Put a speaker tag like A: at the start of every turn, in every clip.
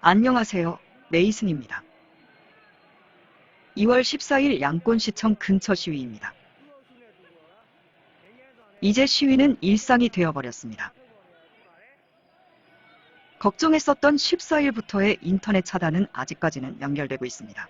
A: 안녕하세요. 메이슨입니다. 2월 14일 양곤시청 근처 시위입니다. 이제 시위는 일상이 되어버렸습니다. 걱정했었던 14일부터의 인터넷 차단은 아직까지는 연결되고 있습니다.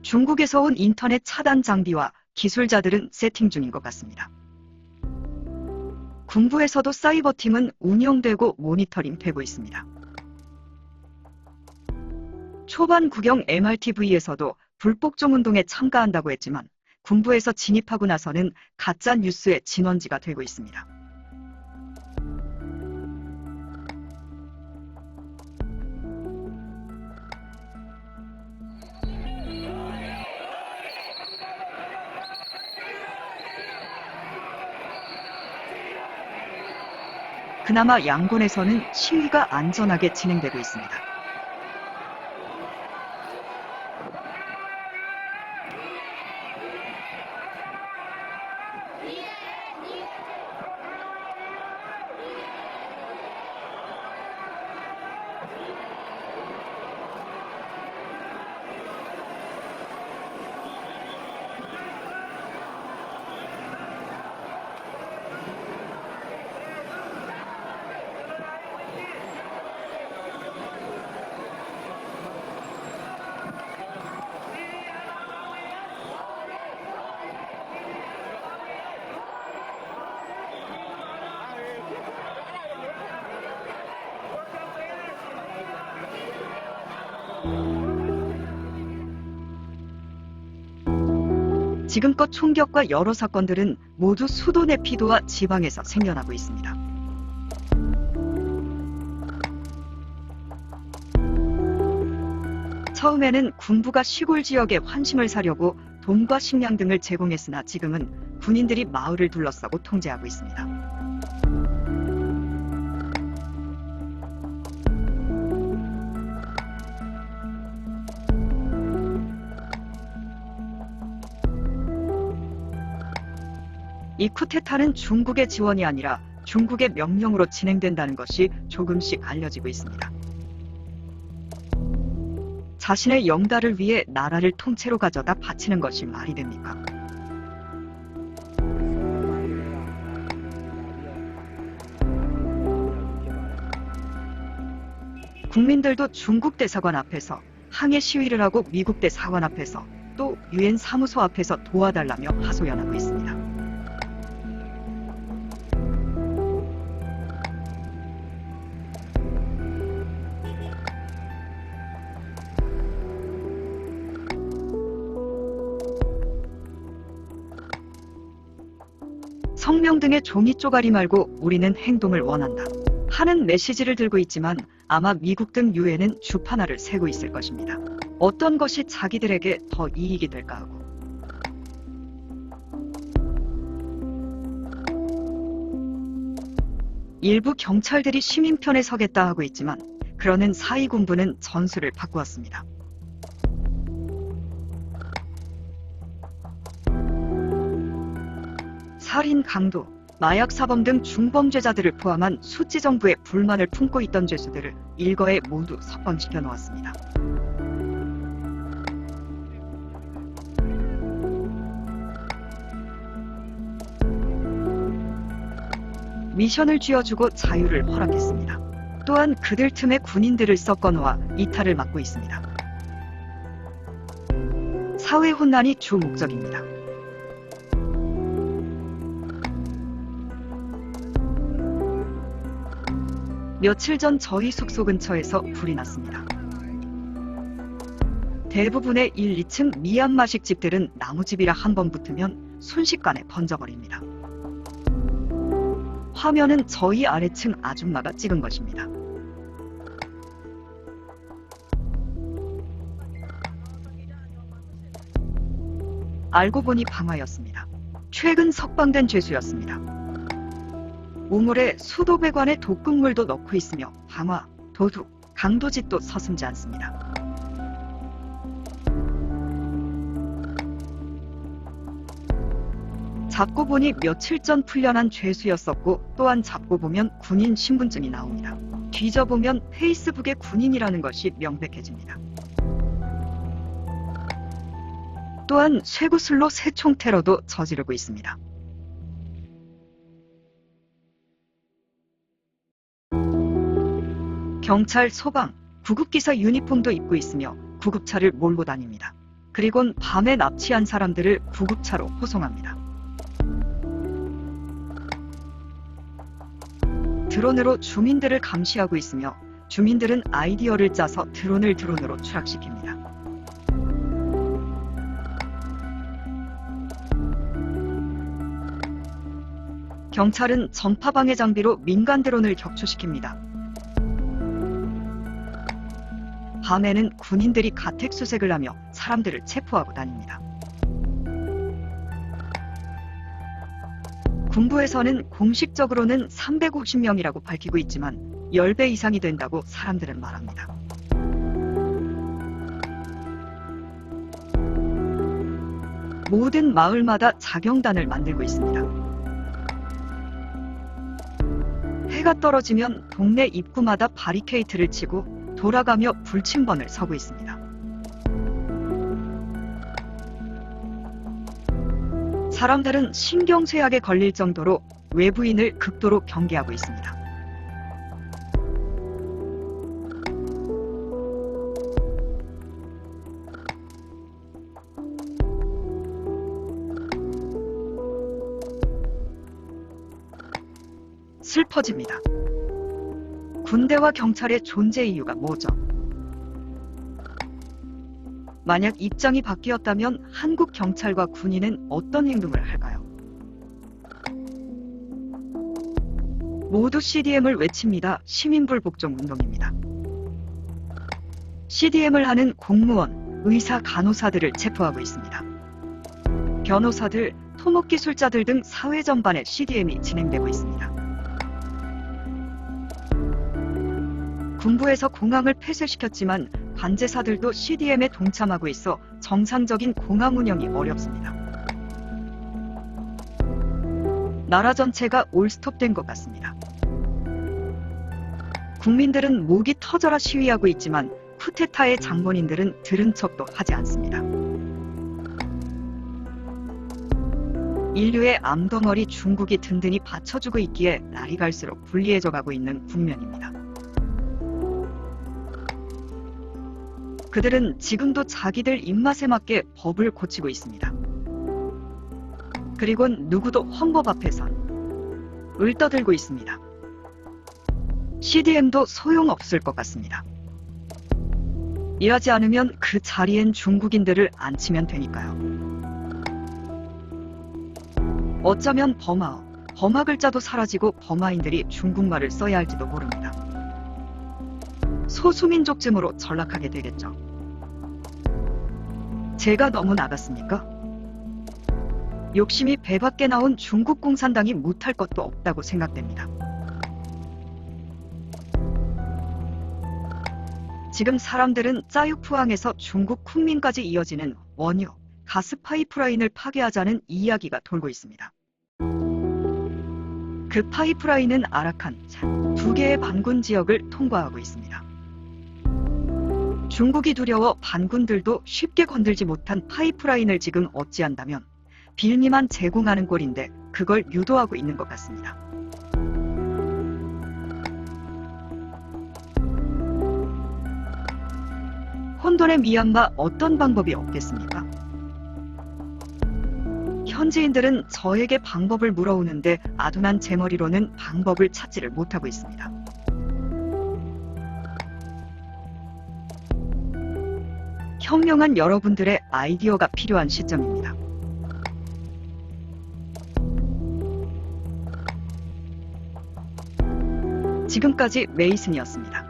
A: 중국에서 온 인터넷 차단 장비와 기술자들은 세팅 중인 것 같습니다. 군부에서도 사이버팀은 운영되고 모니터링 되고 있습니다. 초반 국영 MRTV에서도 불복종 운동에 참가한다고 했지만 군부에서 진입하고 나서는 가짜 뉴스의 진원지가 되고 있습니다. 그나마 양곤에서는 시위가 안전하게 진행되고 있습니다. 지금껏 총격과 여러 사건들은 모두 수도 네피도와 지방에서 생겨나고 있습니다. 처음에는 군부가 시골 지역에 환심을 사려고 돈과 식량 등을 제공했으나 지금은 군인들이 마을을 둘러싸고 통제하고 있습니다. 이 쿠데타는 중국의 지원이 아니라 중국의 명령으로 진행된다는 것이 조금씩 알려지고 있습니다. 자신의 영달을 위해 나라를 통째로 가져다 바치는 것이 말이 됩니까? 국민들도 중국 대사관 앞에서 항해 시위를 하고 미국 대사관 앞에서 또 유엔 사무소 앞에서 도와달라며 하소연하고 있습니다. 성명 등의 종이 쪼가리 말고 우리는 행동을 원한다 하는 메시지를 들고 있지만 아마 미국 등 유엔은 주파나를 세고 있을 것입니다. 어떤 것이 자기들에게 더 이익이 될까 하고. 일부 경찰들이 시민 편에 서겠다 하고 있지만 그러는 사이군부는 전술을 바꾸었습니다. 살인, 강도, 마약 사범 등 중범죄자들을 포함한 수치 정부에 불만을 품고 있던 죄수들을 일거에 모두 석방시켜 놓았습니다. 미션을 쥐어주고 자유를 허락했습니다. 또한 그들 틈에 군인들을 섞어 놓아 이탈을 막고 있습니다. 사회 혼란이 주 목적입니다. 며칠 전 저희 숙소 근처에서 불이 났습니다. 대부분의 1, 2층 미얀마식 집들은 나무집이라 한번 붙으면 순식간에 번져버립니다. 화면은 저희 아래층 아줌마가 찍은 것입니다. 알고 보니 방화였습니다. 최근 석방된 죄수였습니다. 우물에 수도 배관에 독극물도 넣고 있으며 방화, 도둑, 강도짓도 서슴지 않습니다. 잡고 보니 며칠 전 풀려난 죄수였었고 또한 잡고 보면 군인 신분증이 나옵니다. 뒤져보면 페이스북에 군인이라는 것이 명백해집니다. 또한 쇠구슬로 새총 테러도 저지르고 있습니다. 경찰, 소방, 구급기사 유니폼도 입고 있으며 구급차를 몰고 다닙니다. 그리곤 밤에 납치한 사람들을 구급차로 호송합니다. 드론으로 주민들을 감시하고 있으며 주민들은 아이디어를 짜서 드론을 드론으로 추락시킵니다. 경찰은 전파방해 장비로 민간 드론을 격추시킵니다. 밤에는 군인들이 가택 수색을 하며 사람들을 체포하고 다닙니다. 군부에서는 공식적으로는 350명이라고 밝히고 있지만 10배 이상이 된다고 사람들은 말합니다. 모든 마을마다 자경단을 만들고 있습니다. 해가 떨어지면 동네 입구마다 바리케이트를 치고 돌아가며 불침번을 서고 있습니다. 사람들은 신경쇠약에 걸릴 정도로 외부인을 극도로 경계하고 있습니다. 슬퍼집니다. 군대와 경찰의 존재 이유가 뭐죠? 만약 입장이 바뀌었다면 한국 경찰과 군인은 어떤 행동을 할까요? 모두 CDM을 외칩니다. 시민불복종 운동입니다. CDM을 하는 공무원, 의사, 간호사들을 체포하고 있습니다. 변호사들, 토목기술자들 등 사회 전반에 CDM이 진행되고 있습니다. 군부에서 공항을 폐쇄시켰지만 관제사들도 CDM에 동참하고 있어 정상적인 공항 운영이 어렵습니다. 나라 전체가 올스톱된 것 같습니다. 국민들은 목이 터져라 시위하고 있지만 쿠데타의 장본인들은 들은 척도 하지 않습니다. 인류의 암덩어리 중국이 든든히 받쳐주고 있기에 날이 갈수록 불리해져 가고 있는 국면입니다. 그들은 지금도 자기들 입맛에 맞게 법을 고치고 있습니다. 그리곤 누구도 헌법 앞에선 을떠들고 있습니다. CDM도 소용없을 것 같습니다. 일하지 않으면 그 자리엔 중국인들을 앉히면 되니까요. 어쩌면 범화 글자도 사라지고 범화인들이 중국말을 써야 할지도 모릅니다. 소수민족쯤으로 전락하게 되겠죠. 제가 너무 나갔습니까? 욕심이 배밖에 나온 중국 공산당이 못할 것도 없다고 생각됩니다. 지금 사람들은 짜유푸항에서 중국 쿤민까지 이어지는 원유, 가스 파이프라인을 파괴하자는 이야기가 돌고 있습니다. 그 파이프라인은 아라칸, 2개의 반군 지역을 통과하고 있습니다. 중국이 두려워 반군들도 쉽게 건들지 못한 파이프라인을 지금 어찌한다면 빌미만 제공하는 꼴인데 그걸 유도하고 있는 것 같습니다. 혼돈의 미얀마 어떤 방법이 없겠습니까? 현지인들은 저에게 방법을 물어오는데 아둔한 제 머리로는 방법을 찾지를 못하고 있습니다. 현명한 여러분들의 아이디어가 필요한 시점입니다. 지금까지 메이슨이었습니다.